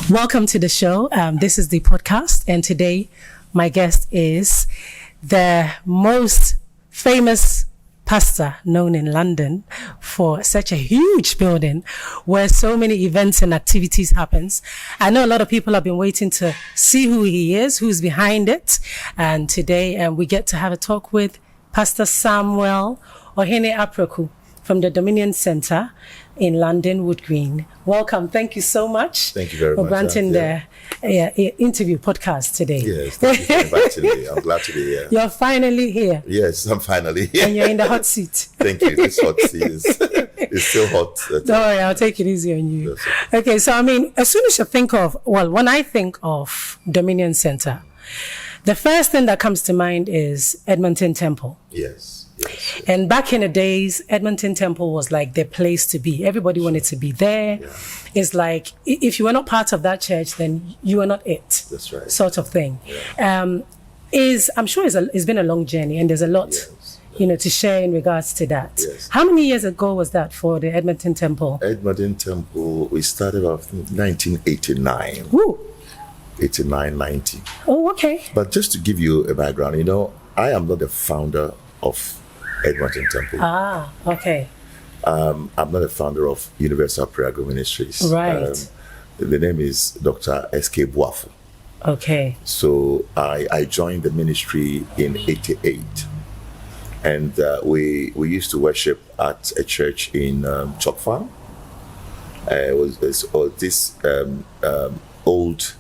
Welcome to the show. This is the podcast, and today my guest is the most famous pastor known in London for such a huge building where so many events and activities happens. I know a lot of people have been waiting to see who he is, who's behind it, and today we get to have a talk with Pastor Samuel Ohene Apraku from the Dominion Centre in London, Wood Green. Welcome. Thank you so much. Thank you very much for granting the interview podcast today. Yes, thank you for inviting me. I'm glad to be here. You're finally here. Yes, I'm finally here. And you're in the hot seat. Thank you. This hot seat is still hot. Don't worry, I'll take it easy on you. Okay, so I mean, as soon as you think of, when I think of Dominion Centre, the first thing that comes to mind is Edmonton Temple. Yes. And back in the days, Edmonton Temple was like the place to be. Everybody wanted to be there. Yeah. It's like, if you were not part of that church, then you were not it. That's right. Sort of thing. Yeah. I'm sure it's been a long journey, and there's a lot, to share in regards to that. Yes. How many years ago was that for the Edmonton Temple? Edmonton Temple, we started off in 1989. Woo. 89, 90. Oh, okay. But just to give you a background, I am not the founder of Edmonton Temple. Ah, okay. I'm not a founder of Universal Apraku Ministries. Right. The name is Dr. S.K. Boafo. Okay. So I joined the ministry in 88. And we used to worship at a church in Chalk Farm. It was this old,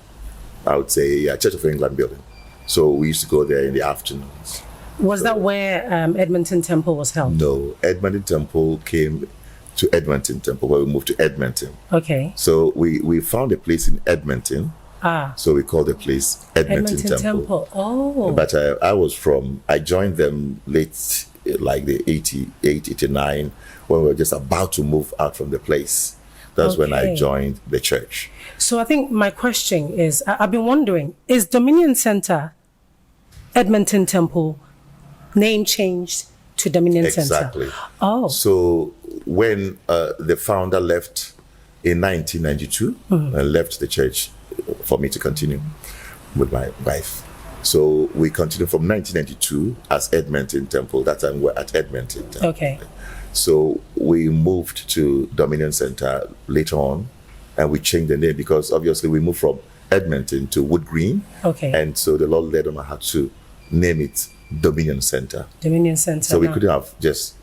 I would say, Church of England building. So we used to go there in the afternoons. Was that where Edmonton Temple was held? No, Edmonton Temple came to Edmonton Temple, where we moved to Edmonton. Okay. So we found a place in Edmonton. So we called the place Edmonton Temple. Oh. But I joined them late, like the 88, 89, when we were just about to move out from the place. That's when I joined the church. So I think my question is, I've been wondering, is Dominion Centre Edmonton Temple name changed to Dominion Centre? Exactly. Oh. So when the founder left in 1992, and left the church for me to continue with my wife. So we continued from 1992 as Edmonton Temple. That time we're at Edmonton Temple. Okay. So we moved to Dominion Centre later on, and we changed the name because obviously we moved from Edmonton to Wood Green. Okay. And so the Lord led on my heart to name it Dominion Centre. Dominion Centre. So we couldn't have just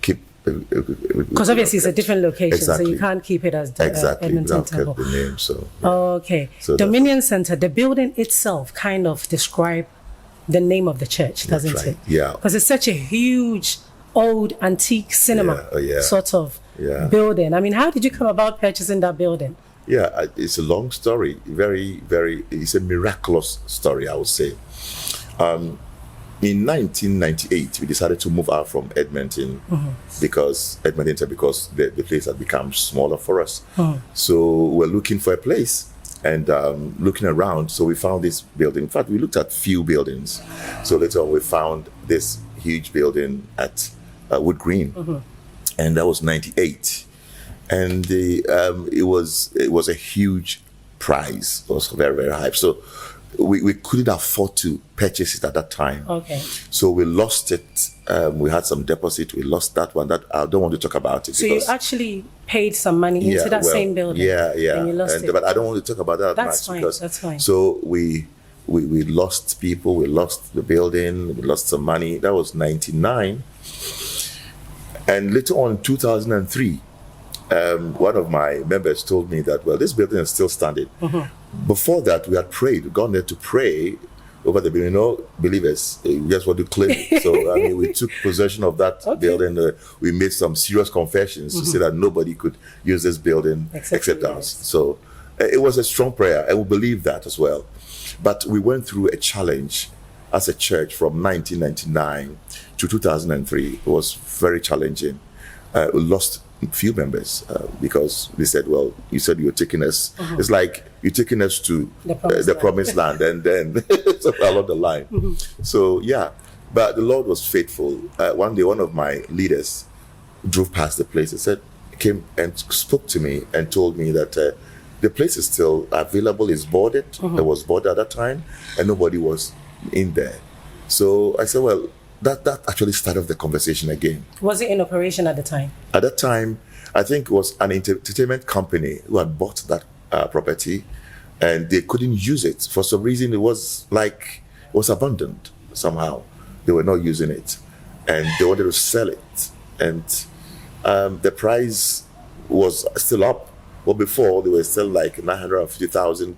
keep... Because obviously it's a different location, exactly. so you can't keep it as Edmonton Temple. Kept the name, so... Yeah. Okay. So Dominion Centre, the building itself kind of describe the name of the church, doesn't it? Yeah. Because it's such a huge, old, antique cinema sort of building. I mean, how did you come about purchasing that building? Yeah, it's a long story. Very, very... It's a miraculous story, I would say. In 1998, we decided to move out from Edmonton because the place had become smaller for us. So we're looking for a place and looking around. So we found this building. In fact, we looked at few buildings. So later on, we found this huge building at Wood Green, and that was 98. And it was a huge price. It was very, very high. So we couldn't afford to purchase it at that time. Okay. So we lost it. We had some deposit. We lost that one. That I don't want to talk about it. So you actually paid some money into that same building. Yeah. And you lost it. But I don't want to talk about that That's much. fine. That's fine. So we lost people. We lost the building. We lost some money. That was 99. And later on, 2003, one of my members told me that, this building is still standing. Before that, we had prayed. We'd gone there to pray over the building. Believers, we just want to claim it. So, we took possession of that building. We made some serious confessions to say that nobody could use this building except us. So, it was a strong prayer, and we believe that as well. But we went through a challenge as a church from 1999 to 2003. It was very challenging. We lost few members because they said, you said you were taking us. It's like you're taking us to the promised land, and then it's along the line. So but the Lord was faithful. One day, one of my leaders drove past the place and came and spoke to me and told me that the place is still available, it's boarded. It was boarded at that time, and nobody was in there. So I said, well, that actually started the conversation again. Was it in operation at the time? At that time, I think it was an entertainment company who had bought that property, and they couldn't use it. For some reason, it was abandoned somehow. They were not using it, and they wanted to sell it. And the price was still up. Well, before, they were still like £950,000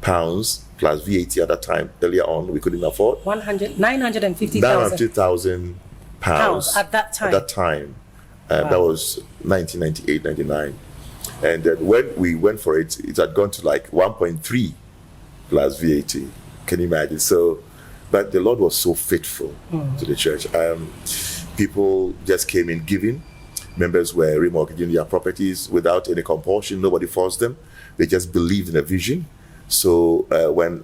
plus VAT at that time. Earlier on, we couldn't afford. £950,000 pounds at that time. At that time. That was 1998, 99. And then when we went for it, it had gone to like 1.3 plus VAT. Can you imagine? So, but the Lord was so faithful to the church. People just came in giving. Members were remortgaging their properties without any compulsion. Nobody forced them. They just believed in a vision. So when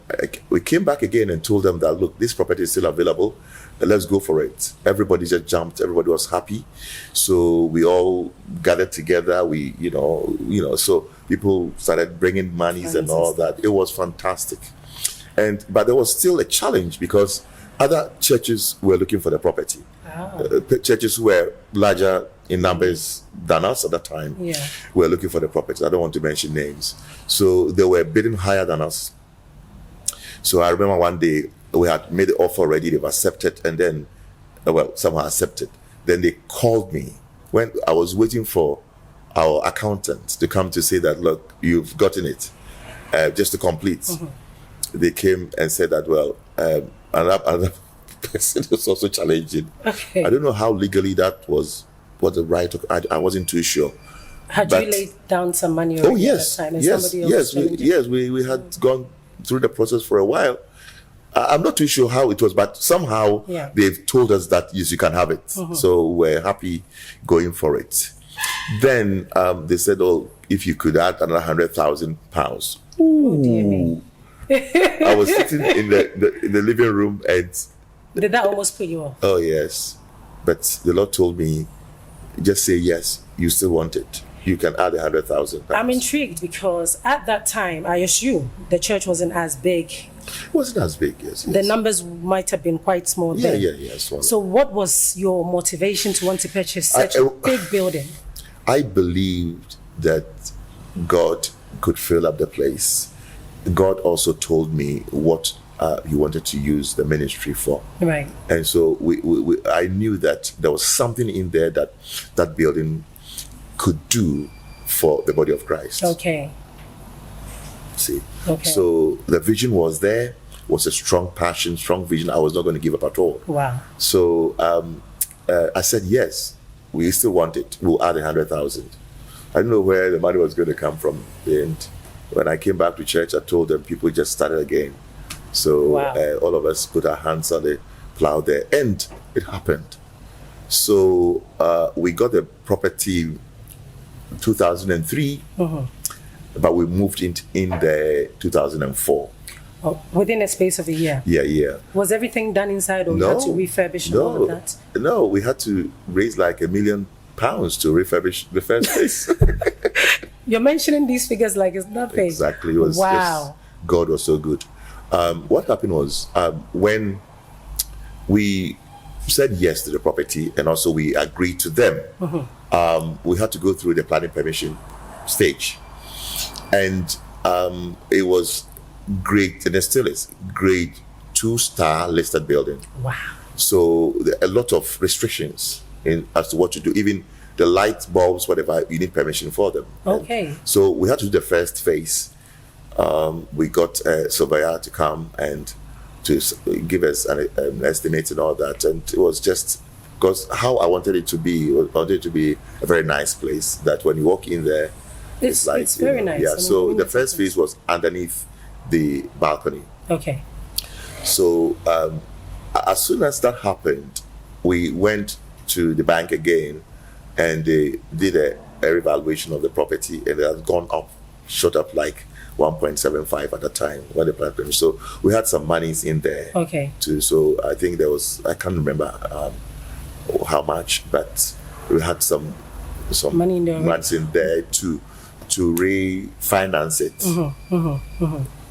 we came back again and told them that, look, this property is still available, let's go for it. Everybody just jumped. Everybody was happy. So we all gathered together. We, so people started bringing monies and all that. It was fantastic. But there was still a challenge because other churches were looking for the property. Churches who were larger in numbers than us at that time were looking for the property. I don't want to mention names. So they were bidding higher than us. So I remember one day we had made the offer already, they've accepted, and then, somehow accepted. Then they called me when I was waiting for our accountant to come to say that, look, you've gotten it, just to complete. They came and said that, another person was also challenging. Okay. I don't know how legally that was what the right. I wasn't too sure. Had you laid down some money already at that time? We had gone through the process for a while. I'm not too sure how it was, but somehow they've told us that yes, you can have it. So we're happy going for it. Then they said, "Oh, if you could add another £100,000." Oh dear me! I was sitting in the living room, and did that almost put you off? Oh yes, but the Lord told me, just say yes. You still want it. You can add £100,000. I'm intrigued because at that time, I assume the church wasn't as big. It wasn't as big, yes. The numbers might have been quite small then. Yeah. So what was your motivation to want to purchase such a big building? I believed that God could fill up the place. God also told me what he wanted to use the ministry for. Right. And so I knew that there was something in there that building could do for the body of Christ. Okay. See? Okay. So the vision was there, was a strong passion, strong vision. I was not going to give up at all. Wow. So I said, yes, we still want it. We'll add 100,000. I didn't know where the money was going to come from. And when I came back to church, I told them people just started again. So all of us put our hands on the plow there, and it happened. So we got the property 2003, but we moved in the 2004. Oh, within a space of a year? Yeah. Was everything done inside, or you had to refurbish all of that? No, we had to raise like £1 million to refurbish the first place. You're mentioning these figures like it's nothing. Exactly. It was just, God was so good. What happened was when we said yes to the property and also we agreed to them, we had to go through the planning permission stage. And it was great, and it still is, grade 2-star listed building. Wow. So a lot of restrictions as to what to do. Even the light bulbs, whatever, you need permission for them. Okay. And so we had to do the first phase. We got a surveyor to come and to give us an estimate and all that. And it was just because how I wanted it to be, I wanted it to be a very nice place that when you walk in there, it's very nice. Yeah, so the first phase was underneath the balcony. Okay. So as soon as that happened, we went to the bank again, and they did a revaluation of the property, and it has gone up, shot up like 1.75 at the time when the plan permission. So we had some monies in there. Okay. Too. So I think there was, I can't remember how much, but we had some money in there to to refinance it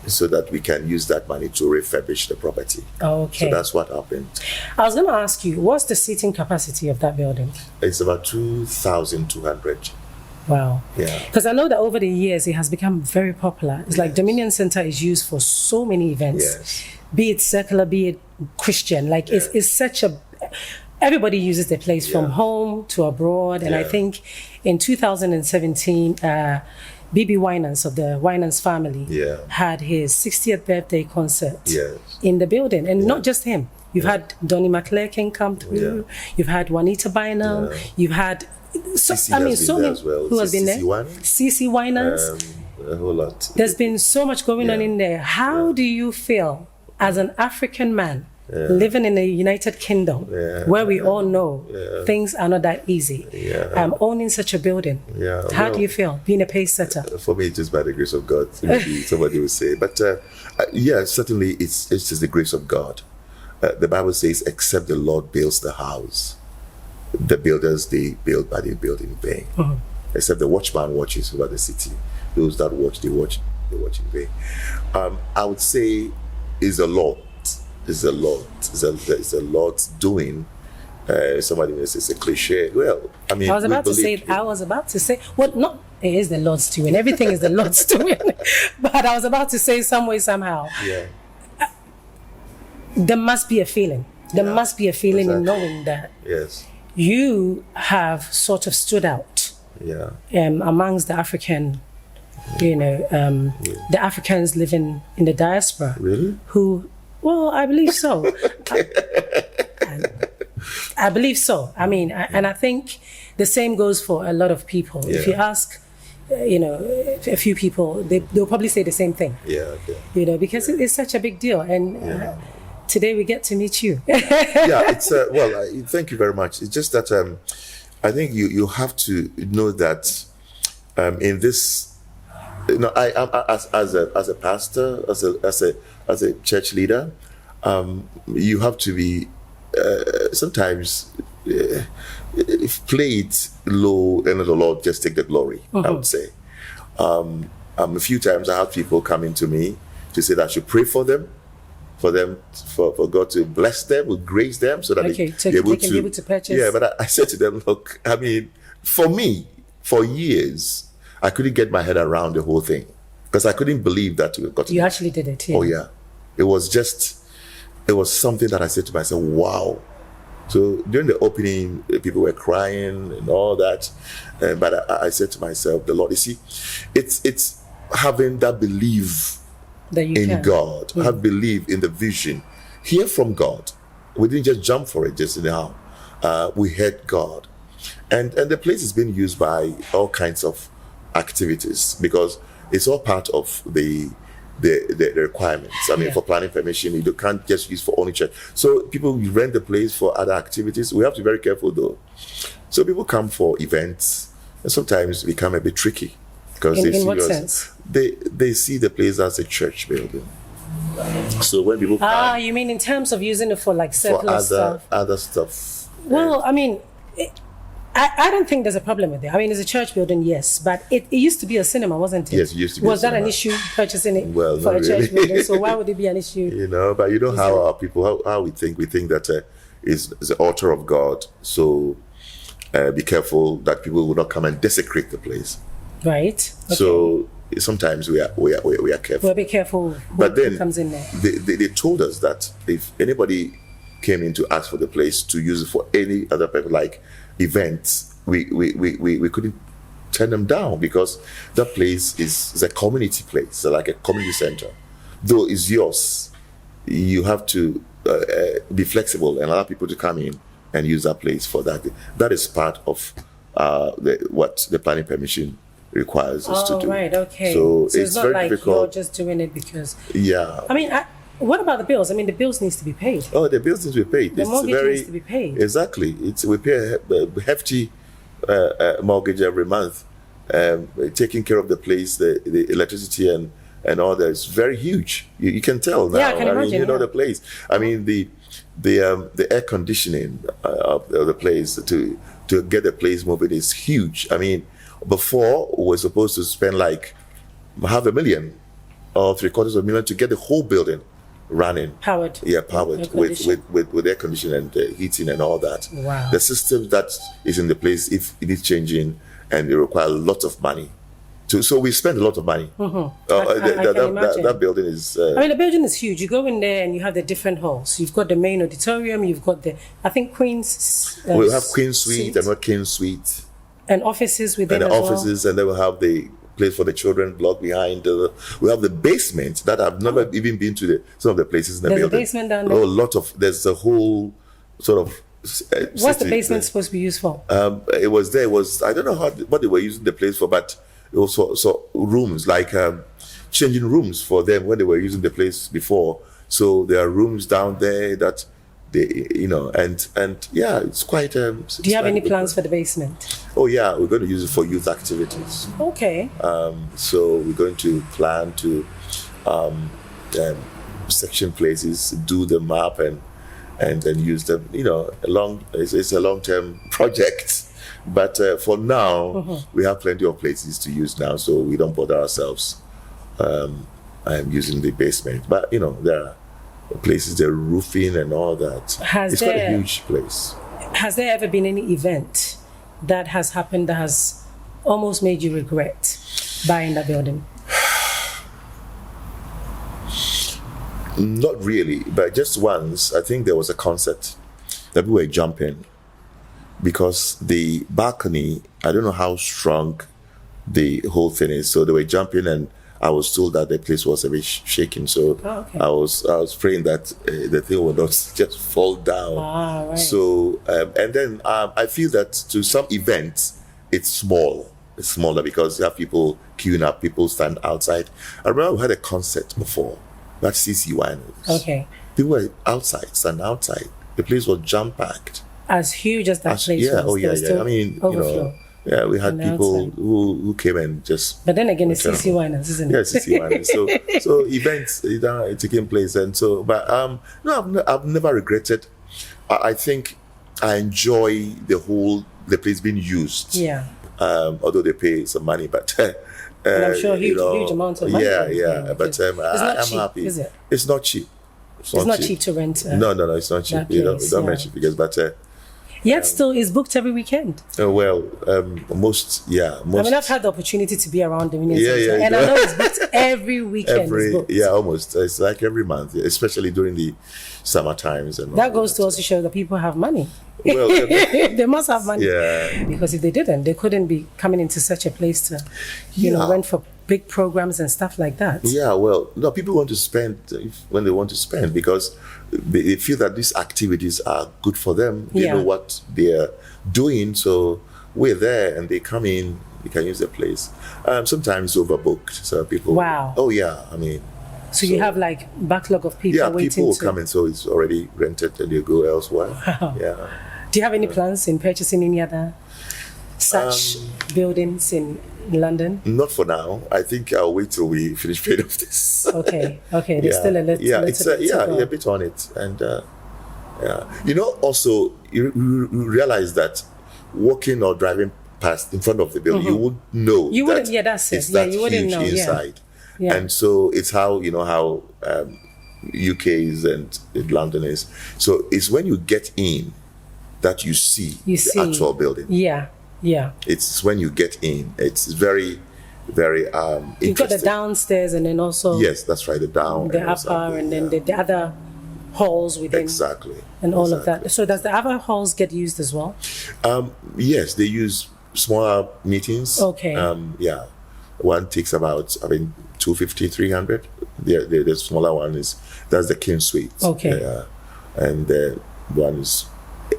so that we can use that money to refurbish the property. Okay. So that's what happened. I was going to ask you, what's the seating capacity of that building? It's about 2,200. Wow. Yeah. Because I know that over the years it has become very popular. It's like Dominion Center is used for so many events, Yes. be it secular, be it Christian. Like it's such a, everybody uses the place from home to abroad. And I think in 2017, B.B. Winans of the Winans family had his 60th birthday concert in the building. And not just him. You've had Donnie McClurkin come through. You've had Juanita Bynum. You've had, so many as well. who has been there. CC Winans. A whole lot. There's been so much going on in there. How do you feel as an African man living in the United Kingdom, where we all know things are not that easy, owning such a building? How do you feel being a pace setter? For me, it's just by the grace of God, maybe somebody would say. But certainly it's just the grace of God. The Bible says, except the Lord builds the house, the builders, they build, but they build in vain. Except the watchman watches over the city. Those that watch, they watch in vain. I would say is a lot. It's a lot doing. Somebody may say it's a cliche. Well, I mean, I was about to say, well, not it is the Lord's doing. Everything is the Lord's doing. But I was about to say some way, somehow. Yeah. There must be a feeling. There must be a feeling in knowing that you have sort of stood out amongst the African, the Africans living in the diaspora. Really? Who, well, I believe so. I believe so. I mean, and I think the same goes for a lot of people. If you ask, a few people, they'll probably say the same thing. Because it's such a big deal. And today we get to meet you. It's thank you very much. It's just that I think you have to know that in this, I as a pastor, as a church leader, you have to be sometimes play it low and let the Lord just take the glory. I would say. A few times I have people coming to me to say that I should pray for them. For God to bless them, will grace them, so that they can be able to purchase. Yeah, but I said to them, look, I mean, for me, for years, I couldn't get my head around the whole thing because I couldn't believe that we got. You actually did it. Yeah. Oh yeah, it was something that I said to myself, wow. So during the opening, people were crying and all that, but I said to myself, the Lord, you see, it's having that belief in God, have belief in the vision, hear from God. We didn't just jump for it just now. We heard God, and the place is being used by all kinds of activities because it's all part of the requirements. I mean, for planning permission, you can't just use for only church. So people rent the place for other activities. We have to be very careful though. So people come for events, and sometimes become a bit tricky. Because in what sense? They see the place as a church building. So when people come, you mean in terms of using it for like circular stuff? Other stuff. Well, I mean, I don't think there's a problem with it. I mean, it's a church building, yes, but it used to be a cinema, wasn't it? Yes, it used to be. Was that an issue purchasing it for a church building? So why would it be an issue? But you know how our people, how we think. We think that is the altar of God. So be careful that people will not come and desecrate the place. Right. Okay. So sometimes we are careful. We'll be careful who comes in there. They told us that if anybody came in to ask for the place to use it for any other purpose, like events, we couldn't turn them down because that place is a community place, like a community center. Though it's yours, you have to be flexible and allow people to come in and use that place for that. That is part of what the planning permission requires us to do. Right, okay. So it's not very like difficult. You're just doing it because. Yeah. I mean, what about the bills? I mean, the bills needs to be paid. Oh, the bills need to be paid. The mortgage needs to be paid. Exactly. We pay a hefty mortgage every month. Taking care of the place, the electricity and all that is very huge. You can tell now. Yeah, I can imagine. You know the place. I mean, the air conditioning of the place to get the place moving is huge. I mean, before we were supposed to spend like $500,000 or $750,000 to get the whole building running. Powered. Yeah, powered with air conditioning and heating and all that. Wow. The system that is in the place, if it is changing, and it requires a lot of money. So we spend a lot of money. That building is... I mean, the building is huge. You go in there and you have the different halls. You've got the main auditorium. You've got Queen's... we have Queen Suite and not King Suite. And offices within and as offices, well. And then we'll have the place for the children block behind. We have the basement that I've never even been to some of the places in the building. There's a basement down there? There's a whole sort of... What's the basement supposed to be used for? It was there. It was, I don't know what they were using the place for, but it was so rooms, like changing rooms for them when they were using the place before. So there are rooms down there that they, and yeah, it's quite... Do you have any plans for the basement? Oh yeah, we're going to use it for youth activities. Okay. So we're going to plan to section places, do the map and then use them, it's a long-term project. But for now, we have plenty of places to use now, so we don't bother ourselves using the basement. But, there are places, the roofing and all that. It's quite a huge place. Has there ever been any event that has happened that has almost made you regret buying that building? Not really, but just once, I think there was a concert that we were jumping because the balcony, I don't know how strong the whole thing is. So they were jumping and I was told that the place was a bit shaking. So I was praying that the thing would not just fall down. Right. So, and then I feel that to some events, it's small. It's smaller because you have people queuing up, people stand outside. I remember we had a concert before. That's CC Wineries. Okay. They were stand outside. The place was jam-packed. As huge as that place was. Oh, yeah. I mean, overflow. We had people who came and just... But then again, it's CC Wineries, isn't it? Yeah, CC Wineries. So events taking place. And so, but no, I've never regretted. I think I enjoy the place being used. Yeah. Although they pay some money, but... and I'm sure huge amounts of money. Yeah. But I'm happy. Is it? It's not cheap. It's not cheap to rent. No, it's not cheap. We don't mention figures, but yet still is booked every weekend. Most. I mean, I've had the opportunity to be around the Center, and I know it's booked every weekend. Almost. It's like every month, especially during the summer times. And that goes to also show that people have money. Well, they must have money. Yeah. Because if they didn't, they couldn't be coming into such a place to, rent for big programs and stuff like that. Yeah, well, no, people want to spend when they want to spend because they feel that these activities are good for them. They know what they're doing, so we're there and they come in, they can use the place. Sometimes overbooked, so people... Wow. Oh, yeah, I mean... So you have like backlog of people waiting. Yeah, people will come in, so it's already rented and you go elsewhere. Wow. Yeah. Do you have any plans in purchasing any other such buildings in London? Not for now. I think I'll wait till we finish paying off this. Okay. There's still a little bit a bit on it. And also you realize that walking or driving past in front of the building, you wouldn't know. You wouldn't. Yeah, that's it. Yeah, you wouldn't know. Inside. Yeah. And so it's how UK is and London is. So it's when you get in that you see the actual building. Yeah. It's when you get in. It's very, very interesting. You've got the downstairs and then also... Yes, that's right, the upper and then the other halls within. Exactly. And all of that. So does the other halls get used as well? Yes, they use smaller meetings. Okay. One takes about, 250, 300. The smaller one that's the King Suite. Okay. And the one is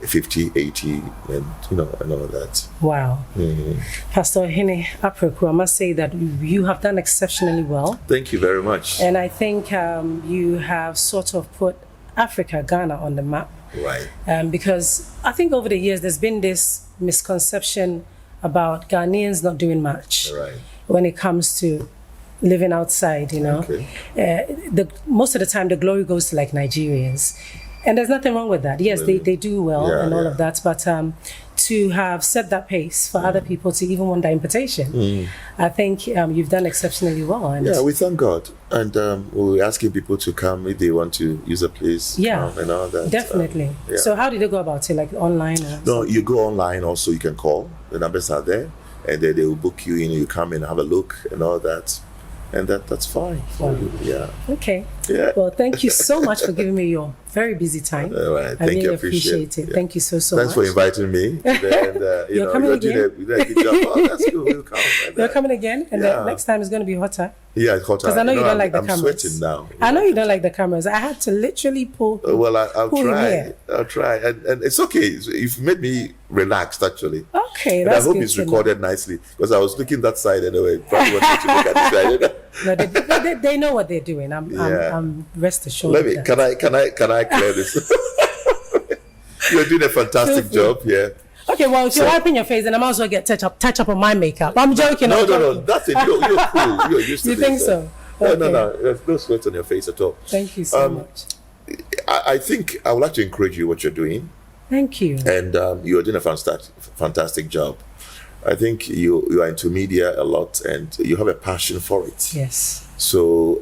50, 80, and and all of that. Wow. Mm-hmm. Pastor Ohene Apraku, I must say that you have done exceptionally well. Thank you very much. And I think you have sort of put Africa, Ghana on the map. Right. Because I think over the years there's been this misconception about Ghanaians not doing much when it comes to living outside, Okay. Most of the time the glory goes to like Nigerians. And there's nothing wrong with that. Yes, really? they do well and all of that. But to have set that pace for other people to even want that invitation. I think you've done exceptionally well. And yeah, we thank God. And we're asking people to come if they want to use a place. And all that. Definitely. So how did they go about it? Like online? Or no, you go online also. You can call. The numbers are there. And then they will book you in. You come and have a look and all that. And that's fine for you. Yeah. Okay. Yeah. Well, thank you so much for giving me your very busy time. All right. I really appreciate it. Yeah. Thank you so Thanks much. for inviting me. And, You're coming again? You're doing a good job. Oh, that's good. We'll come. You're coming again? And the next time is going to be hotter? Yeah, it's hotter. Because I know you don't like the I'm cameras. sweating now. I know you don't like the cameras. I had to literally pull. Well, I'll try. Here. I'll try. And it's okay. You've made me relaxed, actually. Okay, and that's I hope good it's to recorded nicely. Because I was looking that side anyway. Probably wanted to look at this side. No, they know what they're doing. I'm rest assured. Let me. Can I clear this? You're doing a fantastic job. Yeah. Okay, well, if you're wiping your face, then I might as well get touch up on my makeup. I'm joking. No, that's it. You're cool. You're used to this. You think so? Okay. No. There's no sweat on your face at all. Thank you so much. I think I would like to encourage you what you're doing. Thank you. And you're doing a fantastic job. I think you are into media a lot and you have a passion for it. Yes. So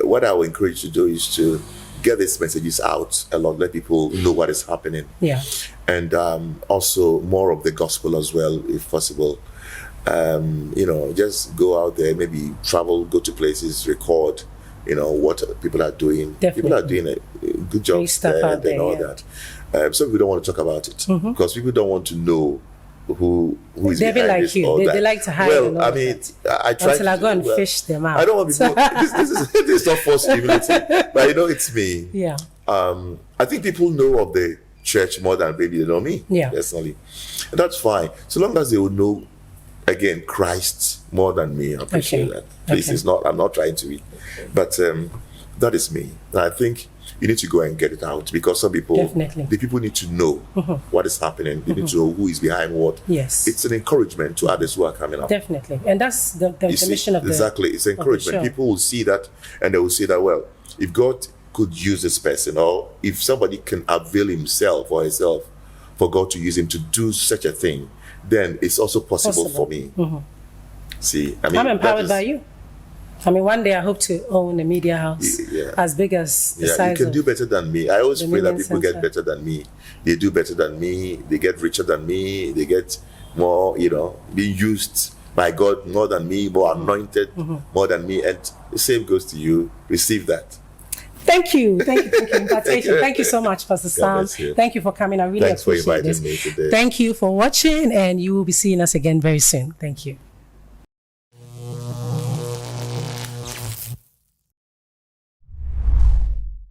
what I would encourage you to do is to get these messages out a lot, let people know what is happening. Yeah. And also more of the gospel as well, if possible. Just go out there, maybe travel, go to places, record, what people are doing. Definitely. People are doing a good job and all that. So we don't want to talk about it because people don't want to know who is They'll be like this you. They like to hide. Well, I mean, I try until I go and fish them out. I don't want people. this is not false humility, but it's me. Yeah. I think people know of the church more than maybe they know me. Yeah. Personally, and that's fine. So long as they will know, again, Christ more than me. I appreciate that. Please, it's not. I'm not trying to be, but that is me. And I think you need to go and get it out because some people, the people need to know what is happening. They need to know who is behind what. Yes. It's an encouragement to others who are coming up. Definitely. And that's the mission of the exactly. It's encouragement. People will see that and they will say that, well, if God could use this person or if somebody can avail himself or herself for God to use him to do such a thing, then it's also possible. For me. See, I'm empowered by you. One day I hope to own a media house as big as the size you can do better than me. I always pray that people Center. get better than me. They do better than me. They get richer than me. They get more, being used by God more than me, more anointed more than me. And the same goes to you. Receive that. Thank you. Thank you so much, Pastor Sam. Thank you for coming. I really appreciate this. Thanks for inviting me today. Thank you for watching, and you will be seeing us again very soon. Thank you.